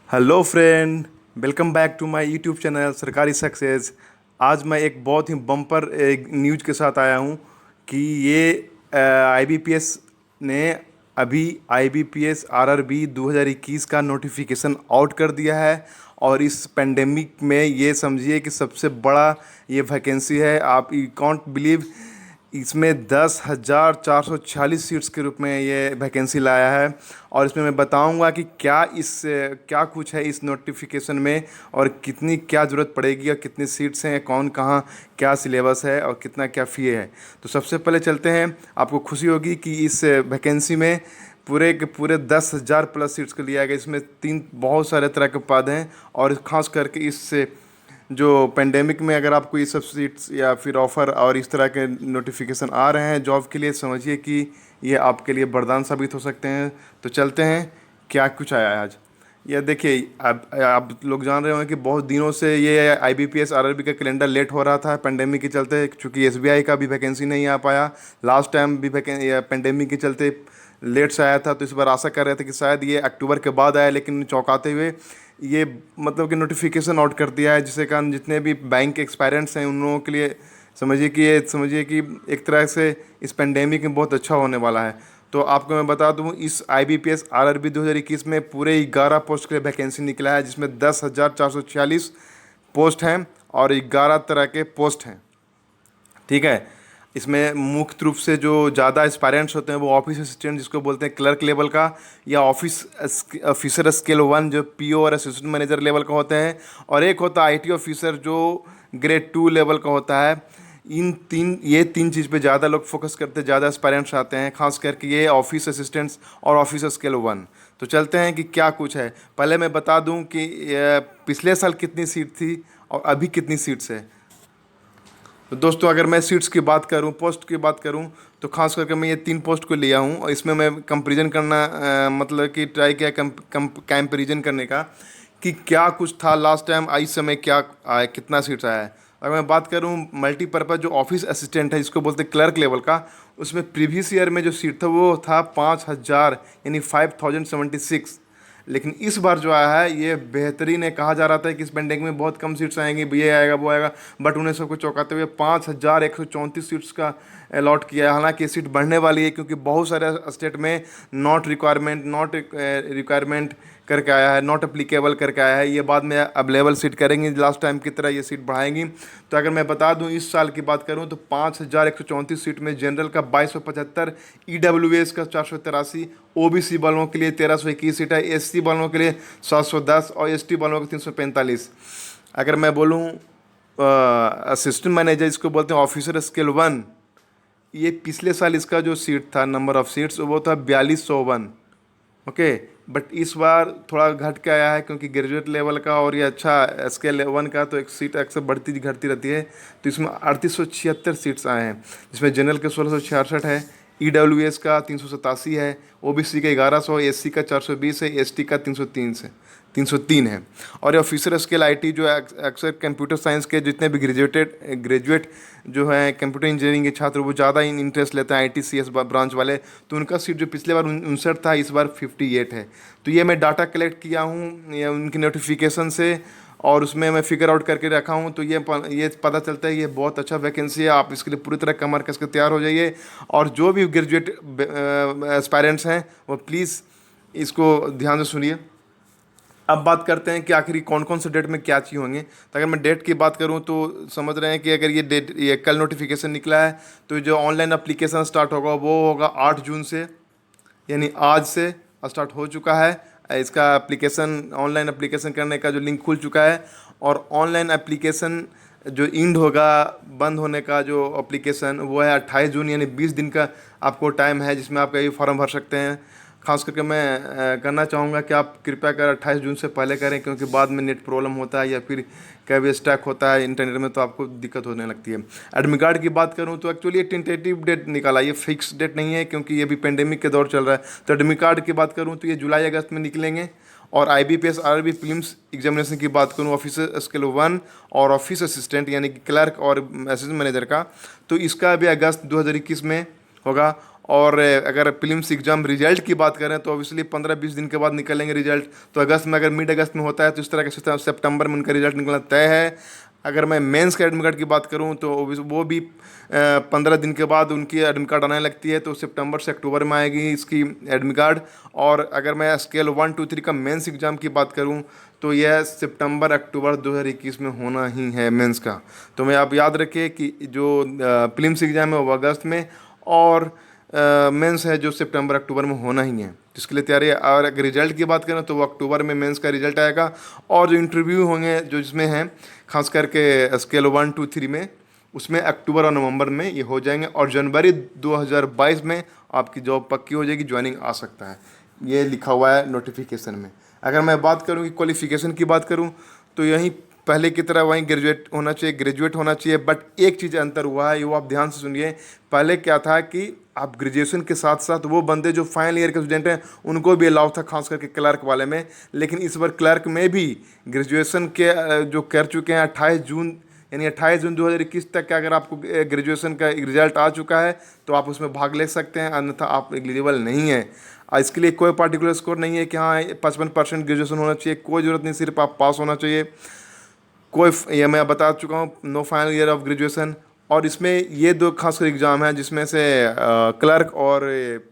Hello friend, welcome back to my YouTube channel Sarkari success. आज मैं एक बहुत ही बम्पर न्यूज के साथ आया हूँ कि ये आईबीपीएस ने अभी आईबीपीएस आरआरबी 2021 का नोटिफिकेशन आउट कर दिया है। और इस पेंडेमिक में ये समझिए कि सबसे बड़ा ये वैकेंसी है। आप यू कॉन्ट बिलीव, इसमें 10,446 सीट्स के रूप में ये वैकेंसी लाया है। और इसमें मैं बताऊंगा कि क्या कुछ है इस नोटिफिकेशन में, और कितनी क्या ज़रूरत पड़ेगी, और कितनी सीट्स हैं, कौन कहाँ, क्या सिलेबस है, और कितना क्या फ़ी है। तो सबसे पहले चलते हैं। आपको खुशी होगी कि इस वैकेंसी में पूरे के पूरे 10,000 प्लस सीट्स को लिया गया। इसमें बहुत सारे तरह के पद हैं, और खास करके इस जो पेंडेमिक में अगर आपको ये सब सीट्स या फिर ऑफ़र और इस तरह के नोटिफिकेशन आ रहे हैं जॉब के लिए, समझिए कि ये आपके लिए वरदान साबित हो सकते हैं। तो चलते हैं क्या कुछ आया है आज। यह देखिए, आप लोग जान रहे होंगे कि बहुत दिनों से ये आईबीपीएस आरआरबी का कैलेंडर लेट हो रहा था पेंडेमिक के चलते, क्योंकि एसबीआई का भी वैकेंसी नहीं आ पाया। लास्ट टाइम भी पेंडेमिक के चलते लेट से आया था। तो इस बार आशा कर रहे थे कि शायद ये अक्टूबर के बाद आया, लेकिन चौंकाते हुए ये मतलब कि नोटिफिकेशन आउट कर दिया है, जिसके कारण जितने भी बैंक एक्सपायरेंट्स हैं उन लोगों के लिए समझिए कि एक तरह से इस पेंडेमिक में बहुत अच्छा होने वाला है। तो आपको मैं बता दूं, इस आईबीपीएस आरआरबी 2021 में पूरे 11 पोस्ट के लिए वैकेंसी निकला है, जिसमें 10,446 पोस्ट हैं और 11 तरह के पोस्ट हैं। ठीक है। इसमें मुख्य रूप से जो ज़्यादा एस्पायरेंट्स होते हैं वो ऑफिस असिस्टेंट, जिसको बोलते हैं क्लर्क लेवल का, या ऑफिसर स्केल 1 जो पीओ और असिस्टेंट मैनेजर लेवल का होते हैं, और एक होता है आईटी ऑफिसर जो ग्रेड 2 लेवल का होता है। ये तीन चीज़ पे ज़्यादा लोग फोकस करते हैं, ज़्यादा एस्पायरेंट्स आते हैं, खास करके ये ऑफिस असिस्टेंट्स और ऑफिस स्केल 1। तो चलते हैं कि क्या कुछ है। पहले मैं बता दूं कि पिछले साल कितनी सीट थी और अभी कितनी सीट्स है। तो दोस्तों, अगर मैं सीट्स की बात करूं, पोस्ट की बात करूं, तो खास करके मैं ये 3 पोस्ट को लिया हूं, और इसमें मैं कंपैरिजन करना मतलब कि ट्राई किया कंपैरिजन करने का कि क्या कुछ था लास्ट टाइम, इस समय क्या आया, कितना सीट्स आया है। अगर मैं बात करूं मल्टीपर्पज़ जो ऑफिस असिस्टेंट है, जिसको बोलते हैं क्लर्क लेवल का, उसमें प्रीवियस ईयर में जो सीट था वो था 5,000 यानी 5,076। लेकिन इस बार जो आया है ये बेहतरीन है। कहा जा रहा था कि इस पेंडेमिक में बहुत कम सीट्स आएंगी, ये आएगा वो आएगा, बट उन्हें सबको चौंकाते हुए 5,134 सीट्स का अलॉट किया है। हालांकि ये सीट बढ़ने वाली है, क्योंकि बहुत सारे स्टेट में नॉट रिक्वायरमेंट करके आया है, नॉट अप्लीकेबल करके आया है। ये बाद में अवेलेबल सीट करेंगी, लास्ट टाइम की तरह ये सीट बढ़ाएंगी। तो अगर मैं बता दूं, इस साल की बात करूं तो 5,134 सीट में जनरल का 2,275, ईडब्ल्यूएस का 483, ओबीसी वालों के लिए 1,321 सीट है, एससी वालों के लिए 710 और एसटी वालों के 345। अगर मैं बोलूँ असिस्टेंट मैनेजर, इसको बोलते हैं ऑफिसर स्केल 1, ये पिछले साल इसका जो सीट था, नंबर ऑफ़ सीट्स, वो था 4,251। ओके, बट इस बार थोड़ा घट के आया है, क्योंकि ग्रेजुएट लेवल का और ये अच्छा स्केल 1 का तो एक सीट अक्सर बढ़ती घटती रहती है। तो इसमें 3,876 सीट्स आए हैं, जिसमें जनरल के 1,666 है, ईडब्ल्यूएस का 387 है, ओबीसी का 1,100, एससी का 420 है, एसटी का 303 है। और ये ऑफिसर स्केल आईटी जो अक्सर कंप्यूटर साइंस के जितने भी ग्रेजुएट जो है कंप्यूटर इंजीनियरिंग के छात्र, वो ज़्यादा इंटरेस्ट लेते हैं आईटी सीएस ब्रांच वाले, तो उनका सीट जो पिछले बार 59 था, इस बार 58 है। तो ये मैं डाटा कलेक्ट किया हूँ ये उनकी नोटिफिकेशन से, और उसमें मैं फिगर आउट करके रखा हूँ। तो ये पता चलता है ये बहुत अच्छा वैकेंसी है। आप इसके लिए पूरी तरह कमर कस के तैयार हो जाइए, और जो भी ग्रेजुएट एस्पायरेंट्स हैं वो प्लीज़ इसको ध्यान से सुनिए। अब बात करते हैं कि आखिर कौन कौन से डेट में क्या चीज़ होंगे। तो अगर मैं डेट की बात करूं तो समझ रहे हैं कि अगर ये कल नोटिफिकेशन निकला है, तो जो ऑनलाइन अप्लीकेशन स्टार्ट होगा वो होगा 8 जून से, यानी आज से स्टार्ट हो चुका है। इसका एप्लीकेशन, ऑनलाइन एप्लीकेशन करने का जो लिंक खुल चुका है, और ऑनलाइन एप्लीकेशन जो इंड होगा, बंद होने का जो एप्लीकेशन, वो है 28 जून, यानी 20 दिन का आपको टाइम है, जिसमें आप ये फॉर्म भर सकते हैं। खास करके मैं करना चाहूँगा कि आप कृपया कर 28 जून से पहले करें, क्योंकि बाद में नेट प्रॉब्लम होता है या फिर कभी स्टैक होता है इंटरनेट में, तो आपको दिक्कत होने लगती है। एडमिट कार्ड की बात करूँ तो एक्चुअली ये टेंटेटिव डेट निकाला, ये फिक्स डेट नहीं है, क्योंकि ये भी पेंडेमिक के दौर चल रहा है। तो एडमिट कार्ड की बात करूँ तो ये जुलाई अगस्त में निकलेंगे। और आईबीपीएस आरआरबी प्रीलिम्स एग्जामिनेशन की बात करूँ, ऑफिसर स्केल 1 और ऑफिस असिस्टेंट यानी कि क्लर्क और असिस्टेंट मैनेजर का, तो इसका भी अगस्त 2021 में होगा। और अगर प्रीलिम्स एग्जाम रिजल्ट की बात करें तो ऑब्वियसली 15-20 दिन के बाद निकलेंगे रिजल्ट। तो अगस्त में, अगर मिड अगस्त में होता है तो इस तरह के सितंबर में उनका रिजल्ट निकलना तय है। अगर मैं मेंस का एडमिट कार्ड की बात करूं तो वो भी 15 दिन के बाद उनकी एडमिट कार्ड आने लगती है, तो सितंबर से अक्टूबर में आएगी इसकी एडमिट कार्ड। और अगर मैं स्केल 1, 2, 3 का मेंस एग्ज़ाम की बात करूं तो यह सितंबर अक्टूबर 2021 में होना ही है मेंस का। तो मैं आप याद रखिए कि जो प्रीलिम्स एग्ज़ाम है वो अगस्त में, और मेंस है जो सितंबर अक्टूबर में होना ही है। तो इसके लिए तैयारी है। और अगर रिजल्ट की बात करें तो वो अक्टूबर में मेंस का रिजल्ट आएगा, और जो इंटरव्यू होंगे जो इसमें हैं खास करके स्केल 1, 2, 3 में, उसमें अक्टूबर और नवंबर में ये हो जाएंगे, और जनवरी 2022 में आपकी जॉब पक्की हो जाएगी, ज्वाइनिंग आ सकता है, ये लिखा हुआ है नोटिफिकेशन में। अगर मैं बात करूँ कि क्वालिफिकेशन की बात करूँ तो यहीं पहले की तरह वहीं ग्रेजुएट होना चाहिए। बट एक चीज़ अंतर हुआ है, वो आप ध्यान से सुनिए। पहले क्या था कि आप ग्रेजुएशन के साथ साथ वो बंदे जो फाइनल ईयर के स्टूडेंट हैं उनको भी अलाउ था, खास करके क्लर्क वाले में। लेकिन इस बार क्लर्क में भी ग्रेजुएशन के जो कर चुके हैं 28 जून 2021 तक का, अगर आपको ग्रेजुएशन का रिजल्ट आ चुका है तो आप उसमें भाग ले सकते हैं, अन्यथा आप एलिजिबल नहीं है। इसके लिए कोई पर्टिकुलर स्कोर नहीं है कि हाँ 55% ग्रेजुएशन होना चाहिए, कोई ज़रूरत नहीं, सिर्फ आप पास होना चाहिए। ये मैं बता चुका हूँ, no final year of graduation. और इसमें ये दो खासकर एग्ज़ाम है जिसमें से क्लर्क और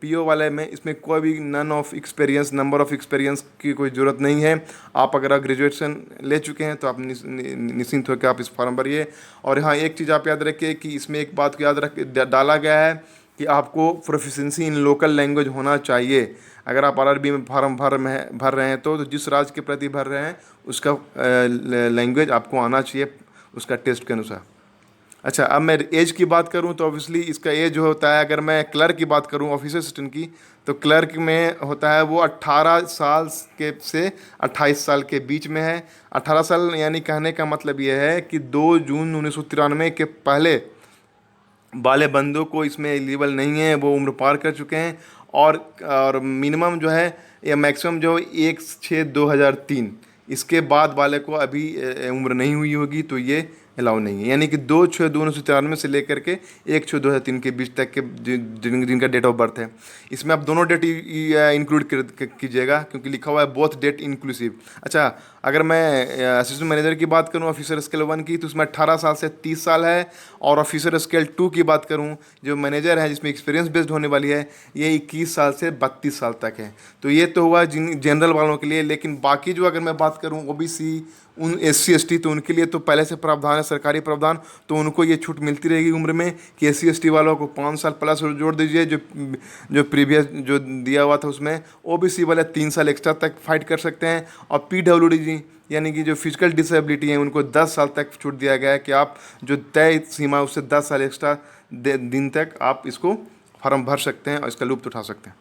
पीओ वाले में, इसमें कोई भी नंबर ऑफ एक्सपीरियंस की कोई ज़रूरत नहीं है। आप अगर ग्रेजुएशन ले चुके हैं तो आप निश्चिंत होकर आप इस फॉर्म भरिए। और हाँ, एक चीज़ आप याद रखिए कि इसमें एक बात को डाला गया है कि आपको प्रोफिशिएंसी इन लोकल लैंग्वेज होना चाहिए। अगर आप आरआरबी में फॉर्म भर रहे हैं तो जिस राज्य के प्रति भर रहे हैं उसका लैंग्वेज आपको आना चाहिए उसका टेस्ट के अनुसार। अच्छा, अब मैं एज की बात करूं तो ऑब्वियसली इसका एज होता है, अगर मैं क्लर्क की बात करूं ऑफिसर असिस्टेंट की, तो क्लर्क में होता है वो 18 साल के से 28 साल के बीच में है। 18 साल यानी कहने का मतलब ये है कि 2 जून 1993 के पहले वाले बंदों को इसमें एलिजिबल नहीं है, वो उम्र पार कर चुके हैं। और मिनिमम जो है या मैक्सिमम जो 1/6/2003, इसके बाद वाले को अभी उम्र नहीं हुई होगी तो ये अलाउ नहीं है। यानी कि 2/6/1993 से लेकर के 1/6/2003 के बीच तक के जिनका डेट ऑफ बर्थ है, इसमें आप दोनों डेट इंक्लूड कीजिएगा क्योंकि लिखा हुआ है बोथ डेट इंक्लूसिव। अच्छा, अगर मैं असिस्टेंट मैनेजर की बात करूं ऑफिसर स्केल 1 की, तो उसमें 18 साल से 30 साल है। और ऑफिसर स्केल 2 की बात करूं जो मैनेजर है जिसमें एक्सपीरियंस बेस्ड होने वाली है, ये 21 साल से 32 साल तक है। तो ये तो हुआ जनरल वालों के लिए। लेकिन बाकी जो अगर मैं बात करूं ओबीसी, उन SC ST, तो उनके लिए तो पहले से प्रावधान है, सरकारी प्रावधान, तो उनको ये छूट मिलती रहेगी उम्र में कि SC ST वालों को 5 साल प्लस जोड़ दीजिए जो प्रीवियस जो दिया हुआ था उसमें। OBC वाले 3 साल एक्स्ट्रा तक फाइट कर सकते हैं। और PWD यानी कि जो फिजिकल डिसेबिलिटी है उनको 10 साल तक छूट दिया गया है कि आप जो तय सीमा उससे 10 साल एक्स्ट्रा दिन तक आप इसको फॉर्म भर सकते हैं और इसका लुत्फ़ उठा सकते हैं।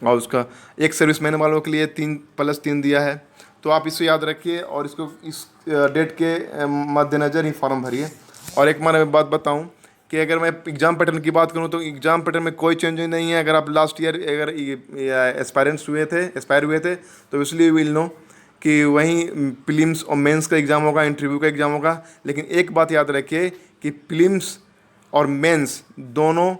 और उसका एक सर्विसमैन वालों के लिए 3+3 दिया है। तो आप इसे याद रखिए और इसको इस डेट के मद्देनज़र ही फॉर्म भरिए। और एक मैं बात बताऊं कि अगर मैं एग्ज़ाम पैटर्न की बात करूं तो एग्ज़ाम पैटर्न में कोई चेंज नहीं है। अगर आप लास्ट ईयर अगर एस्पायर हुए थे तो इसलिए विल नो कि वहीं प्रीलिम्स और मेंस का एग्ज़ाम होगा, इंटरव्यू का एग्ज़ाम होगा। लेकिन एक बात याद रखिए कि प्रीलिम्स और मेंस दोनों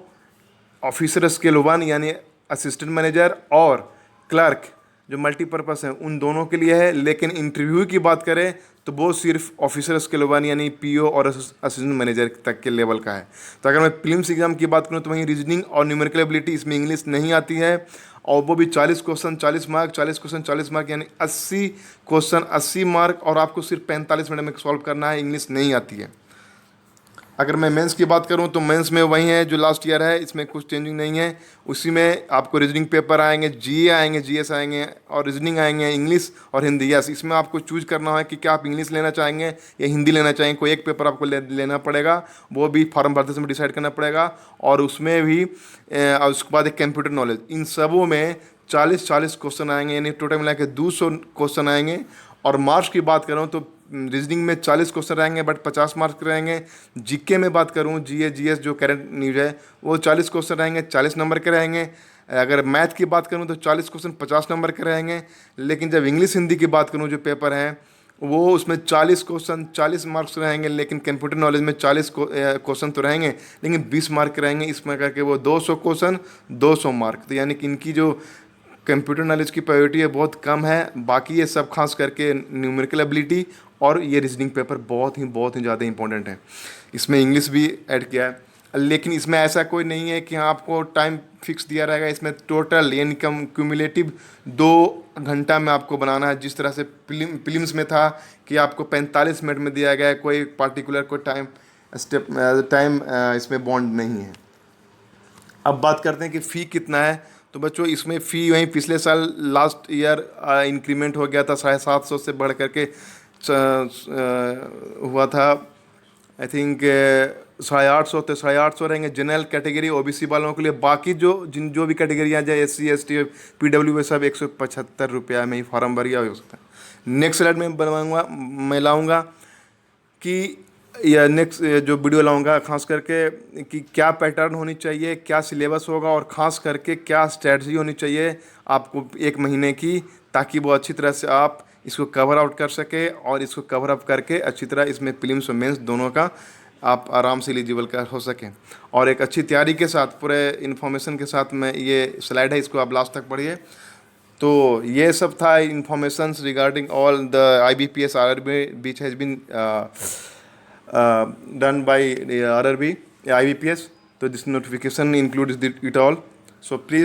ऑफिसर स्केल 1 यानी असिस्टेंट मैनेजर और क्लर्क जो मल्टीपर्पस हैं उन दोनों के लिए है। लेकिन इंटरव्यू की बात करें तो वो सिर्फ ऑफिसर स्केल 1 यानी PO और असिस्टेंट मैनेजर तक के लेवल का है। तो अगर मैं प्रीलिम्स एग्जाम की बात करूँ तो वहीं रीजनिंग और न्यूमेरिकल एबिलिटी, इसमें इंग्लिश नहीं आती है, और वो भी 40 क्वेश्चन 40 मार्क, 40 क्वेश्चन 40 मार्क, यानी 80 क्वेश्चन 80 मार्क, और आपको सिर्फ 45 मिनट में सॉल्व करना है, इंग्लिश नहीं आती है। अगर मैं मेंस की बात करूं तो मेंस में वही है जो लास्ट ईयर है, इसमें कुछ चेंजिंग नहीं है। उसी में आपको रीजनिंग पेपर आएंगे, GA आएंगे, GS आएंगे, और रीजनिंग आएंगे, इंग्लिश और हिंदी। यस, इसमें आपको चूज करना है कि क्या आप इंग्लिश लेना चाहेंगे या हिंदी लेना चाहेंगे। कोई एक पेपर आपको लेना पड़ेगा, वो भी फॉर्म भरते समय डिसाइड करना पड़ेगा। और उसमें भी उसके बाद एक कंप्यूटर नॉलेज, इन सबों में 40 क्वेश्चन आएंगे, यानी टोटल मिला के 200 क्वेश्चन आएंगे। और मार्क्स की बात करूँ तो रीजनिंग में 40 क्वेश्चन रहेंगे बट 50 मार्क्स रहेंगे। GK में बात करूँ, GA GS जो करंट न्यूज़ है वो 40 क्वेश्चन रहेंगे, 40 नंबर के रहेंगे। अगर मैथ की बात करूँ तो 40 क्वेश्चन 50 नंबर के रहेंगे। लेकिन जब इंग्लिश हिंदी की बात करूँ जो पेपर हैं वो उसमें 40 मार्क्स रहेंगे, लेकिन कंप्यूटर नॉलेज में 40 क्वेश्चन तो रहेंगे, लेकिन 20 मार्क रहेंगे इसमें करके वो 200 क्वेश्चन 200 मार्क। तो यानी कि इनकी जो कंप्यूटर नॉलेज की प्रायोरिटी है बहुत कम है। बाकी ये सब खास करके न्यूमेरिकल एबिलिटी और ये रीजनिंग पेपर बहुत ही ज़्यादा इंपॉर्टेंट है। इसमें इंग्लिश भी ऐड किया है, लेकिन इसमें ऐसा कोई नहीं है कि हाँ आपको टाइम फिक्स दिया रहेगा। इसमें टोटल यानी कम क्यूमुलेटिव 2 घंटा में आपको बनाना है। जिस तरह से फिल्म्स में था कि आपको 45 मिनट में दिया गया है, कोई पार्टिकुलर कोई टाइम इसमें बॉन्ड नहीं है। अब बात करते हैं कि फ़ी कितना है। तो बच्चों इसमें फ़ी वहीं पिछले साल लास्ट ईयर इंक्रीमेंट हो गया था, 750 से बढ़ करके हुआ था आई थिंक 850 तो 850 रहेंगे जनरल कैटेगरी ओबीसी वालों के लिए। बाकी जो भी कैटेगरियाँ जैसे SC ST PW सब 175 रुपया में ही फॉर्म भर गया हो सकता है। नेक्स्ट स्लाइड में मैं लाऊंगा कि या नेक्स्ट जो वीडियो लाऊंगा खास करके कि क्या पैटर्न होनी चाहिए, क्या सिलेबस होगा और ख़ास करके क्या स्ट्रेटजी होनी चाहिए आपको 1 महीने की, ताकि वो अच्छी तरह से आप इसको कवर आउट कर सके और इसको कवर अप करके अच्छी तरह इसमें प्रीलिम्स और मेंस दोनों का आप आराम से एलिजिबल कर हो सकें। और एक अच्छी तैयारी के साथ पूरे इन्फॉर्मेशन के साथ में ये स्लाइड है, इसको आप लास्ट तक पढ़िए। तो ये सब था information regarding all the IBPS RRB which has been done by the RRB IBPS. So this notification includes it all. So please